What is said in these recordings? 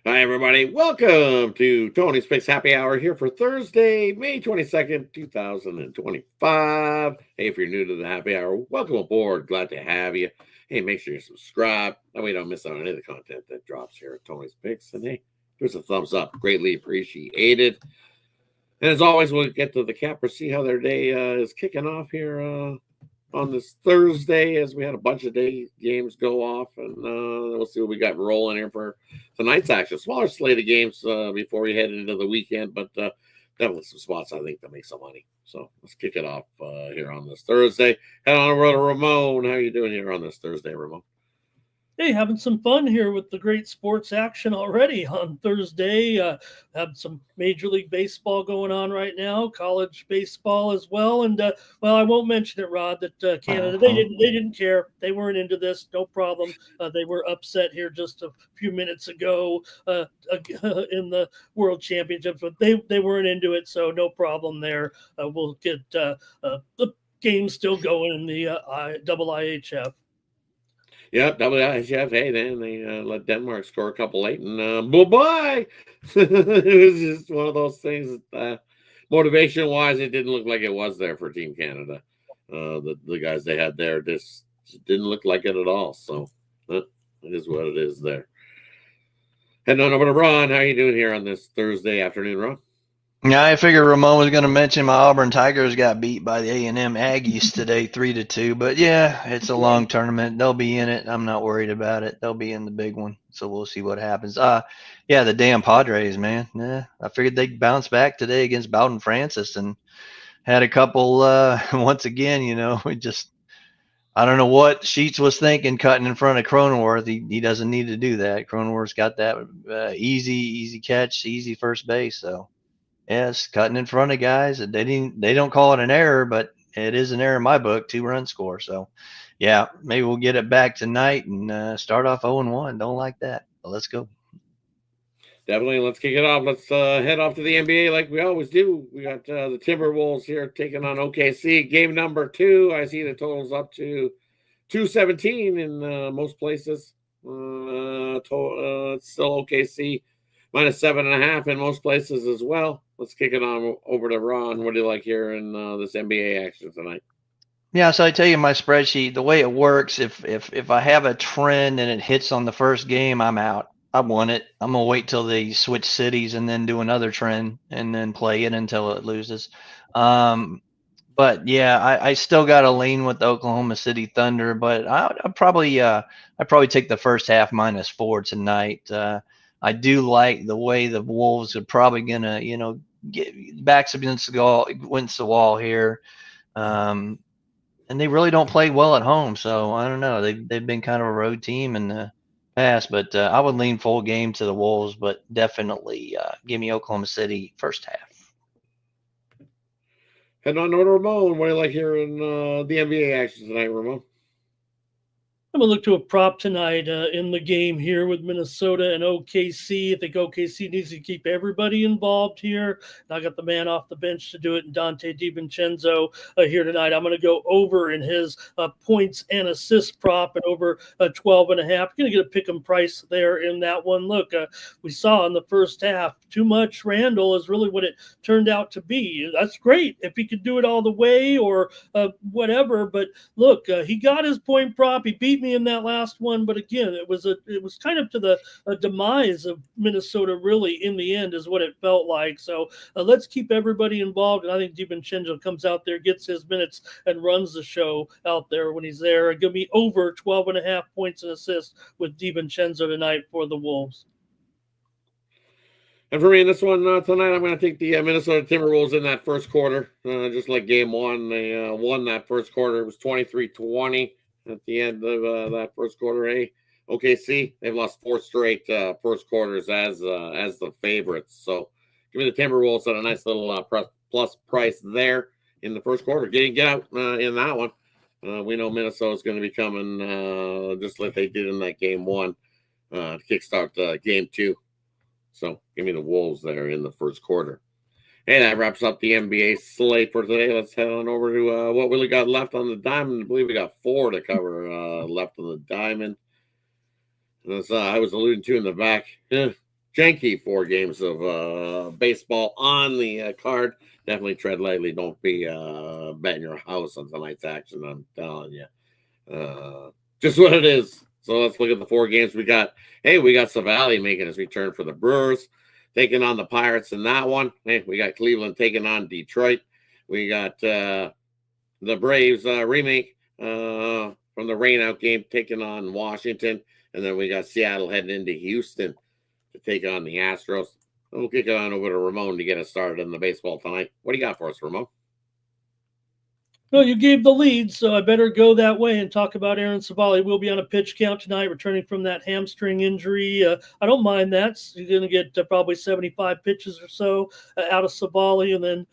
Hi, everybody. Welcome to Tony's Picks Happy Hour here for Thursday, May 22nd, 2025. Hey, if you're new to the happy hour, welcome aboard. Glad to have you. Hey, make sure you subscribe. That way you don't miss out on any of the content that drops here at Tony's Picks. And hey, give us a thumbs up. Greatly appreciated. And as always, we'll get to the cappers, see how their day is kicking off here on this Thursday, as we had a bunch of day games go off, and we'll see what we got rolling here for tonight's action. Smaller slate of games before we head into the weekend, but definitely some spots I think to make some money. So let's kick it off here on this Thursday. Head on over to Ramon. How you doing here on this Thursday, Ramon? Hey, having some fun here with the great sports action already on Thursday. Have some Major League Baseball going on right now, college baseball as well, and well, I won't mention it, Rod. That Canada they didn't care. They weren't into this. No problem. They were upset here just a few minutes ago in the World Championships, but they weren't into it, so no problem there. We'll get the game still going in the IHF. Yep, WNBA. Hey, then they let Denmark score a couple late, and bye-bye. It was just one of those things that motivation-wise, it didn't look like it was there for Team Canada. The guys they had there just didn't look like it at all. So it is what it is there. Heading on over to Ron. How you doing here on this Thursday afternoon, Ron? Yeah, I figured Ramon was going to mention my Auburn Tigers got beat by the A&M Aggies today, 3-2. But yeah, it's a long tournament. They'll be in it. I'm not worried about it. They'll be in the big one, so we'll see what happens. Yeah, the damn Padres, man. Yeah, I figured they'd bounce back today against Bowden Francis and had a couple. Once again, we just. I don't know what Sheets was thinking cutting in front of Cronenworth. He doesn't need to do that. Cronenworth's got that easy catch, easy first base. So. Yes, cutting in front of guys. They don't call it an error, but it is an error in my book, 2-run score. So, yeah, maybe we'll get it back tonight and start off 0-1. Don't like that. But let's go. Definitely. Let's kick it off. Let's head off to the NBA like we always do. We got the Timberwolves here taking on OKC. Game number 2. I see the totals up to 217 in most places. It's still OKC minus 7.5 in most places as well. Let's kick it on over to Ron. What do you like here in this NBA action tonight? Yeah, so I tell you my spreadsheet, the way it works, if I have a trend and it hits on the first game, I'm out. I won it. I'm gonna wait till they switch cities and then do another trend and then play it until it loses. But yeah, I still got to lean with the Oklahoma City Thunder, but I'd probably take the first half -4 tonight. I do like the way the Wolves are probably gonna, get backs against the wall here, and they really don't play well at home. So I don't know. They've been kind of a road team in the past, but I would lean full game to the Wolves, but definitely give me Oklahoma City first half. Heading on over to Ramon. What do you like here in the NBA action tonight, Ramon? I'm going to look to a prop tonight in the game here with Minnesota and OKC. I think OKC needs to keep everybody involved here. And I got the man off the bench to do it, and Dante DiVincenzo here tonight. I'm going to go over in his points and assist prop and over 12.5. I'm going to get a pick 'em price there in that one. Look, we saw in the first half, too much Randall is really what it turned out to be. That's great if he could do it all the way or whatever. But look, he got his point prop. He beat me in that last one, but again, it was kind of to the demise of Minnesota. Really, in the end, is what it felt like. So let's keep everybody involved, and I think DiVincenzo comes out there, gets his minutes, and runs the show out there when he's there. Give me over 12.5 points and assists with DiVincenzo tonight for the Wolves. And for me in this one tonight, I'm going to take the Minnesota Timberwolves in that first quarter. Just like game one, they won that first quarter. It was 23-20 at the end of that first quarter. Hey, OKC, they've lost 4 straight first quarters as the favorites. So give me the Timberwolves at a nice little plus price there in the first quarter. Get out in that one. We know Minnesota's going to be coming just like they did in that game one to kickstart game 2. So give me the Wolves there in the first quarter. And that wraps up the NBA slate for today. Let's head on over to what we got left on the diamond. I believe we got 4 to cover left on the diamond. As I was alluding to in the back, janky 4 games of baseball on the card. Definitely tread lightly. Don't be betting your house on tonight's action. I'm telling you. Just what it is. So let's look at the 4 games we got. Hey, we got Savali making his return for the Brewers, taking on the Pirates in that one. Hey, we got Cleveland taking on Detroit. We got the Braves remake from the rainout game taking on Washington. And then we got Seattle heading into Houston to take on the Astros. We'll kick it on over to Ramon to get us started in the baseball tonight. What do you got for us, Ramon? Well, you gave the lead, so I better go that way and talk about Aaron Savali. We'll be on a pitch count tonight, returning from that hamstring injury. I don't mind that. You're going to get probably 75 pitches or so out of Savali, and then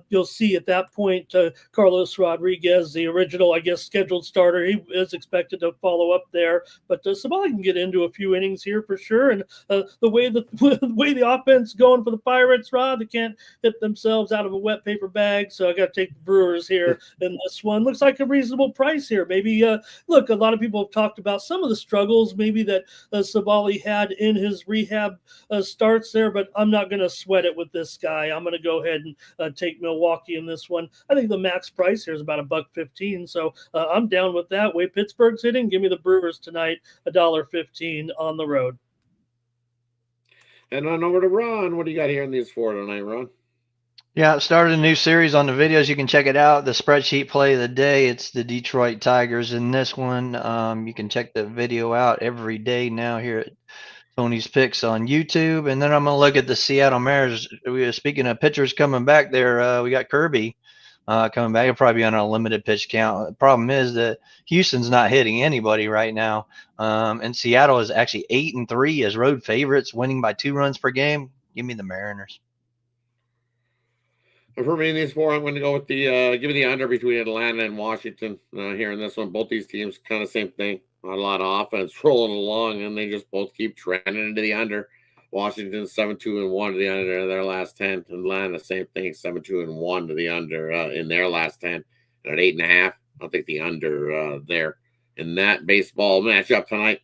you'll see at that point Carlos Rodriguez, the original, I guess, scheduled starter. He is expected to follow up there, but Savali can get into a few innings here for sure. And the way the offense is going for the Pirates, Rod, they can't hit themselves out of a wet paper bag, so I got to take the Brewers here. And this one looks like a reasonable price here. Maybe, look, a lot of people have talked about some of the struggles maybe that Savali had in his rehab starts there, but I'm not going to sweat it with this guy. I'm going to go ahead and take Milwaukee in this one. I think the max price here is about $1.15, so I'm down with that. Way Pittsburgh's hitting, give me the Brewers tonight, $1.15 on the road. And on over to Ron. What do you got here in these 4 tonight, Ron? Yeah, started a new series on the videos. You can check it out. The spreadsheet play of the day. It's the Detroit Tigers in this one. You can check the video out every day now here at Tony's Picks on YouTube. And then I'm going to look at the Seattle Mariners. Speaking of pitchers coming back there, we got Kirby coming back. He'll probably be on a limited pitch count. The problem is that Houston's not hitting anybody right now. And Seattle is actually 8-3 as road favorites, winning by 2 runs per game. Give me the Mariners. For me, in these 4, I'm going to go with the give me the under between Atlanta and Washington here in this one. Both these teams kind of same thing. Not a lot of offense rolling along, and they just both keep trending into the under. Washington 7-2-1 to the under in their last 10. Atlanta same thing, 7-2-1 to the under in their last 10. And at 8.5, I'll take the under there in that baseball matchup tonight.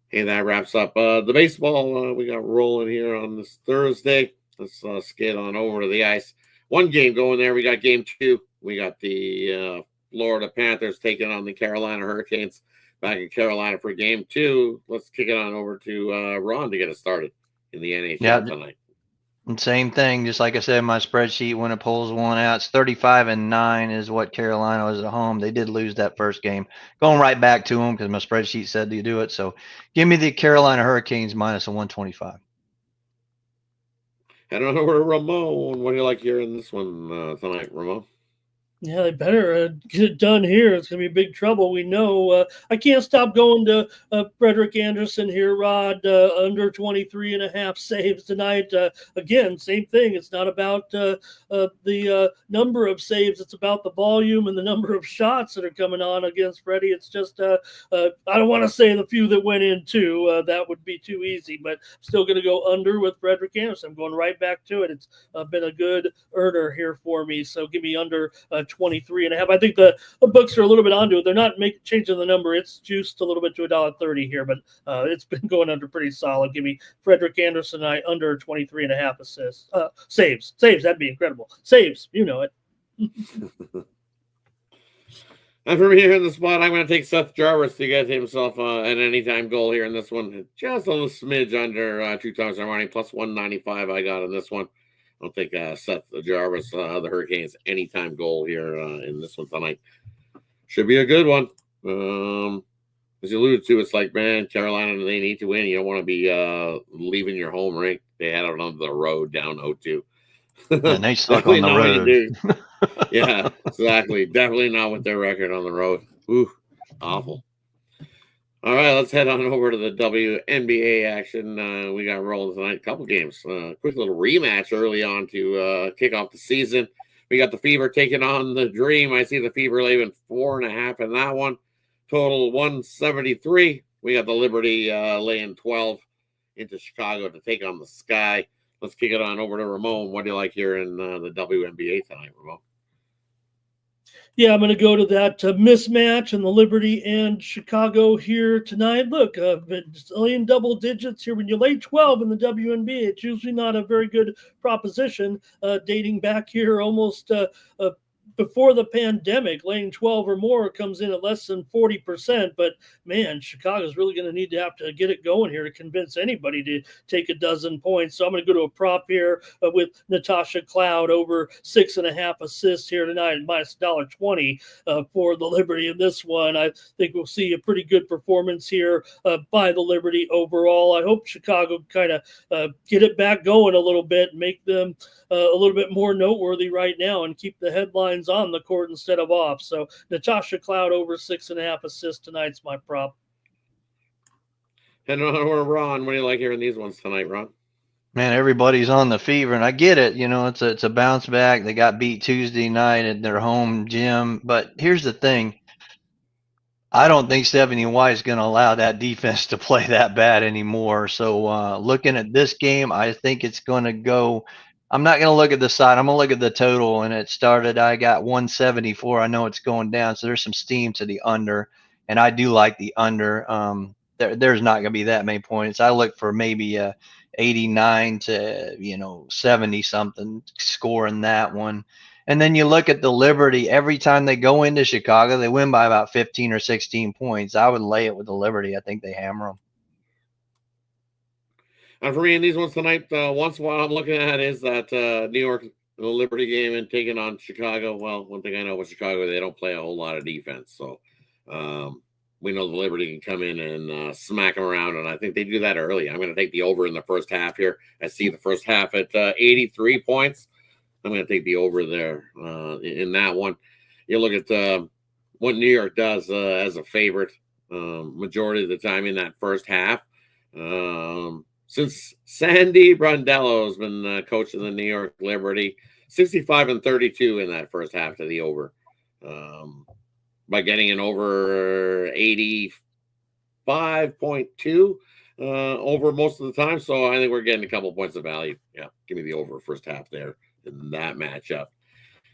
Hey, that wraps up the baseball we got rolling here on this Thursday. Let's skid on over to the ice. 1 game going there. We got game 2. We got the Florida Panthers taking on the Carolina Hurricanes back in Carolina for game 2. Let's kick it on over to Ron to get us started in the NHL tonight. And same thing, just like I said in my spreadsheet, when it pulls one out, it's 35-9 is what Carolina was at home. They did lose that first game. Going right back to them because my spreadsheet said to do it. So give me the Carolina Hurricanes minus a 125. Head on over to Ramon. What do you like here in this one tonight, Ramon? Yeah, they better get it done here. It's going to be big trouble. We know. I can't stop going to Frederick Anderson here, Rod, under 23.5 saves tonight. Again, same thing. It's not about the number of saves. It's about the volume and the number of shots that are coming on against Freddie. It's just, I don't want to say the few that went in too. That would be too easy, but I'm still going to go under with Frederick Anderson. I'm going right back to it. It's been a good earner here for me. So give me under 23.5. I think the books are a little bit onto it. They're not changing the number. It's juiced a little bit to $1.30 here, but it's been going under pretty solid. Give me Frederick Anderson under 23.5 assists. Saves. That'd be incredible. Saves. You know it. And from here in the spot, I'm going to take Seth Jarvis to get himself an anytime goal here in this one. Just a little smidge under 2 times I'm running, plus 195 I got in this one. I'll take Seth Jarvis, the Hurricanes, anytime goal here in this one tonight. Should be a good one. As you alluded to, it's like, man, Carolina, they need to win. You don't want to be leaving your home rink. They had it on the road down 0-2. And they suck on the road. Yeah, exactly. Definitely not with their record on the road. Ooh, awful. All right, let's head on over to the WNBA action. We got rolling tonight. A couple games. Quick little rematch early on to kick off the season. We got the Fever taking on the Dream. I see the Fever laying 4.5 in that one. Total 173. We got the Liberty laying 12 into Chicago to take on the Sky. Let's kick it on over to Ramon. What do you like here in the WNBA tonight, Ramon? Yeah, I'm going to go to that mismatch in the Liberty and Chicago here tonight. Look, it's only in double digits here. When you lay 12 in the WNBA, it's usually not a very good proposition. Dating back here almost before the pandemic, laying 12 or more comes in at less than 40%. But man, Chicago's really going to have to get it going here to convince anybody to take a dozen points. So I'm going to go to a prop here with Natasha Cloud over 6.5 assists here tonight, minus $1.20 for the Liberty in this one. I think we'll see a pretty good performance here by the Liberty overall. I hope Chicago kind of get it back going a little bit, make them a little bit more noteworthy right now, and keep the headlines on the court instead of off. So Natasha Cloud over 6.5 assists tonight's my prop. And Ron, what do you like hearing these ones tonight, Ron? Man, everybody's on the fever, and I get it. It's a bounce back. They got beat Tuesday night at their home gym, but here's the thing. I don't think Stephanie White's going to allow that defense to play that bad anymore. So looking at this game, I think it's going to go. I'm not going to look at the side. I'm going to look at the total, and it started. I got 174. I know it's going down, so there's some steam to the under, and I do like the under. There's not going to be that many points. I look for maybe a 89 to 70 something score in that one. And then you look at the Liberty, every time they go into Chicago, they win by about 15 or 16 points. I would lay it with the Liberty. I think they hammer them. And for me, in these ones tonight, once in a while I'm looking at is that New York, the Liberty game and taking on Chicago. Well, one thing I know with Chicago, they don't play a whole lot of defense. So we know the Liberty can come in and smack them around, and I think they do that early. I'm going to take the over in the first half here. I see the first half at 83 points. I'm going to take the over there in that one. You look at what New York does as a favorite majority of the time in that first half. Since Sandy Brondello has been coaching the New York Liberty, 65-32 in that first half to the over. By getting an over 85.2 over most of the time. So I think we're getting a couple points of value. Yeah, give me the over first half there in that matchup.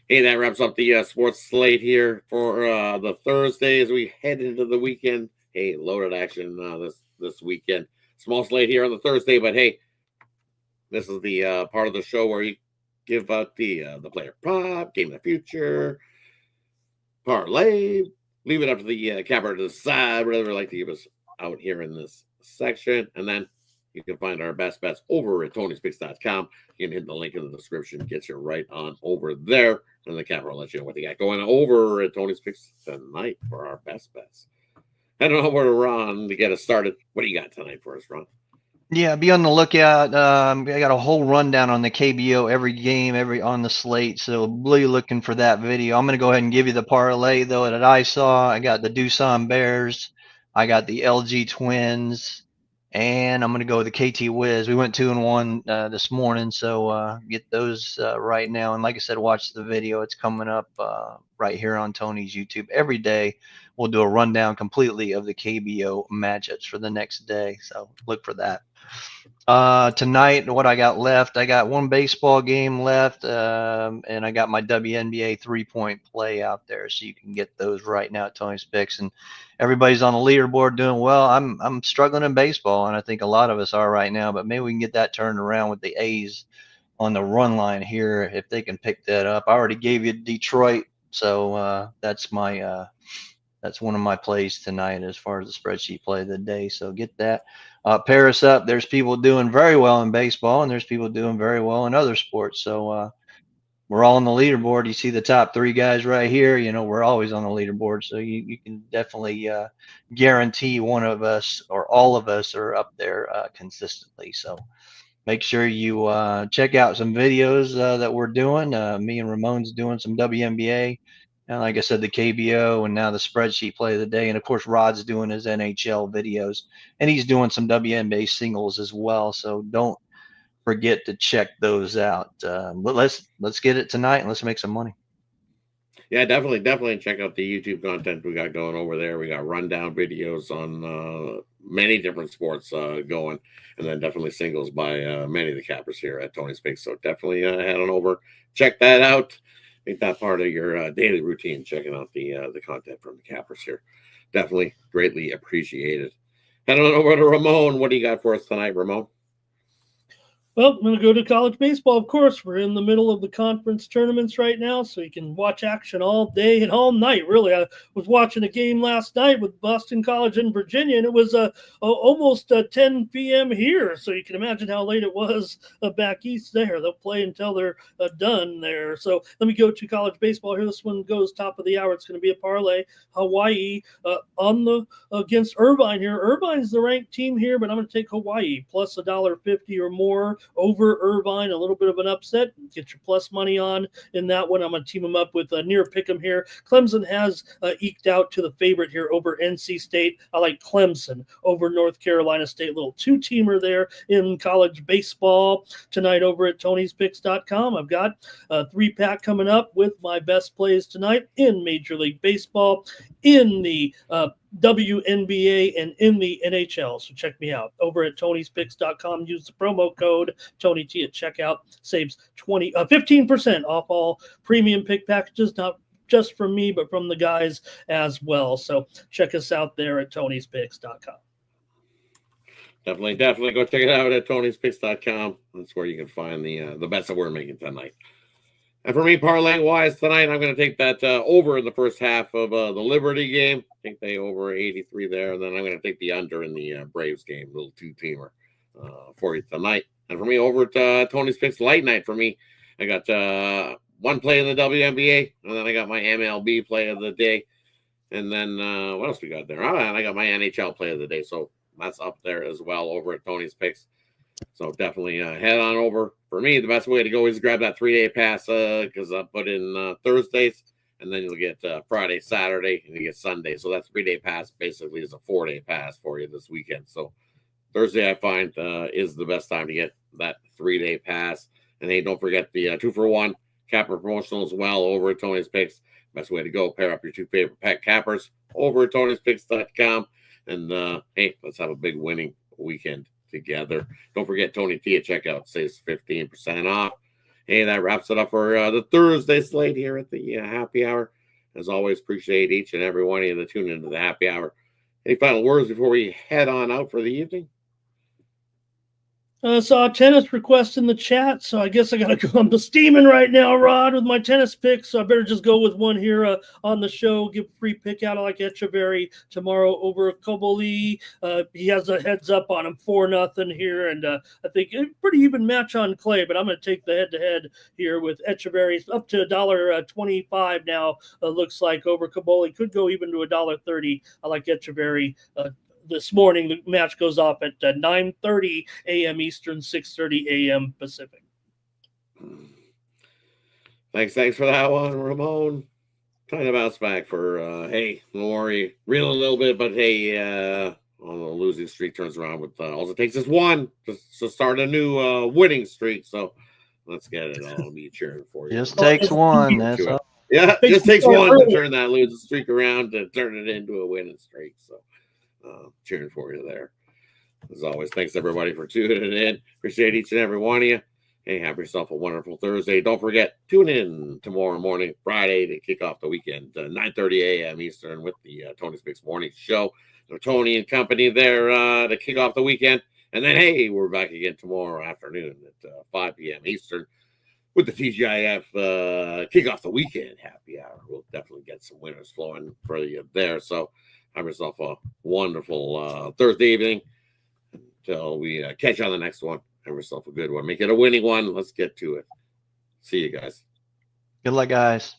Hey, that wraps up the sports slate here for the Thursday as we head into the weekend. Hey, loaded action this weekend. Small slate here on the Thursday, but hey, this is the part of the show where you give out the player prop, game of the future, parlay. Leave it up to the capper to decide whatever they like to give us out here in this section. And then you can find our best bets over at Tony'sPicks.com. You can hit the link in the description, gets you right on over there. And the capper will let you know what they got going over at Tony's Picks tonight for our best bets. I don't know where to Ron to get us started. What do you got tonight for us, Ron? Yeah, be on the lookout. I got a whole rundown on the KBO, every game, every on the slate. So really looking for that video. I'm going to go ahead and give you the parlay though that I saw. I got the Doosan Bears, I got the LG Twins, and I'm going to go with the KT Wiz. We went 2-1 this morning, so get those right now. And like I said, watch the video. It's coming up right here on Tony's YouTube every day. We'll do a rundown completely of the KBO matchups for the next day. So look for that. Tonight, what I got left, I got one baseball game left, and I got my WNBA 3-point play out there, so you can get those right now at Tony's Picks. And everybody's on the leaderboard doing well. I'm struggling in baseball, and I think a lot of us are right now, but maybe we can get that turned around with the A's on the run line here if they can pick that up. I already gave you Detroit, so that's one of my plays tonight as far as the spreadsheet play of the day. So get that. Pair us up. There's people doing very well in baseball, and there's people doing very well in other sports. So we're all on the leaderboard. You see the top 3 guys right here. We're always on the leaderboard. So you can definitely guarantee one of us or all of us are up there consistently. So make sure you check out some videos that we're doing. Me and Ramon's doing some WNBA. And like I said, the KBO and now the spreadsheet play of the day. And of course, Rod's doing his NHL videos and he's doing some WNBA singles as well. So don't forget to check those out. But let's get it tonight and let's make some money. Yeah, definitely check out the YouTube content we got going over there. We got rundown videos on many different sports going, and then definitely singles by many of the cappers here at Tony's Picks. So definitely head on over, check that out. make that part of your daily routine, checking out the content from the Cappers here. Definitely greatly appreciated. Head on over to Ramon. What do you got for us tonight, Ramon? Well, I'm going to go to college baseball, of course. We're in the middle of the conference tournaments right now, so you can watch action all day and all night, really. I was watching a game last night with Boston College in Virginia, and it was almost 10 p.m. here, so you can imagine how late it was back east there. They'll play until they're done there. So let me go to college baseball here. This one goes top of the hour. It's going to be a parlay. Hawaii against Irvine here. Irvine's the ranked team here, but I'm going to take Hawaii plus $1.50 or more over Irvine. A little bit of an upset. Get your plus money on in that one. I'm going to team them up with near Pick'em here. Clemson has eked out to the favorite here over NC State. I like Clemson over North Carolina State. Little two-teamer there in college baseball tonight over at Tony'sPicks.com. I've got a 3-pack coming up with my best plays tonight in Major League Baseball, in the WNBA, and in the NHL. So check me out over at Tony'sPicks.com. Use the promo code TonyT at checkout. Saves 15% off all premium pick packages, not just from me, but from the guys as well. So check us out there at Tony'sPicks.com. Definitely go check it out at Tony'sPicks.com. That's where you can find the bets that we're making tonight. And for me, parlay-wise, tonight, I'm going to take that over in the first half of the Liberty game. I think they over 83 there. And then I'm going to take the under in the Braves game, little two-teamer for you tonight. And for me, over at Tony's Picks Light Night for me, I got one play in the WNBA, and then I got my MLB play of the day. And then what else we got there? Oh, and I got my NHL play of the day. So that's up there as well over at Tony's Picks. So definitely head on over. For me, the best way to go is grab that 3-day pass because I put in Thursdays, and then you'll get Friday, Saturday, and you get Sunday. So that 3-day pass basically is a 4-day pass for you this weekend. So Thursday, I find, is the best time to get that 3-day pass. And hey, don't forget the 2-for-1 capper promotional as well over at Tony's Picks. Best way to go, pair up your two favorite pet cappers over at Tony'sPicks.com. And hey, let's have a big winning weekend together. Don't forget Tony T at checkout saves 15% off. Hey, that wraps it up for the Thursday slate here at the happy hour. As always, appreciate each and every one of you that tune into the happy hour. Any final words before we head on out for the evening? Saw a tennis request in the chat, so I guess I got to go. I'm steaming right now, Rod, with my tennis picks, so I better just go with one here on the show. Give a free pick out. I like Echeverry tomorrow over Koboli. He has a heads up on him 4-0 here, and I think a pretty even match on clay, but I'm going to take the head-to-head here with Echeverry. Up to $1.25 now, looks like, over Koboli. Could go even to $1.30. I like Echeverry. This morning, the match goes off at 9:30 a.m. Eastern, 6:30 a.m. Pacific. Thanks for that one, Ramon. Trying to bounce back for, hey, don't worry, reel a little bit, but hey, on the losing streak turns around with all it takes is one to start a new winning streak. So let's get it. I'll be cheering for you. Just takes one. That's all. Yeah, it just takes one to turn that losing streak around to turn it into a winning streak. So cheering for you there. As always, thanks everybody for tuning in. Appreciate each and every one of you. Hey, have yourself a wonderful Thursday. Don't forget, tune in tomorrow morning, Friday, to kick off the weekend, 9:30 a.m. Eastern with the Tony's Picks Morning Show. So Tony and company there to kick off the weekend. And then, hey, we're back again tomorrow afternoon at 5 p.m. Eastern with the TGIF kick off the weekend happy hour. We'll definitely get some winners flowing for you there. So have yourself a wonderful Thursday evening until we catch you on the next one. Have yourself a good one. Make it a winning one. Let's get to it. See you guys. Good luck, guys.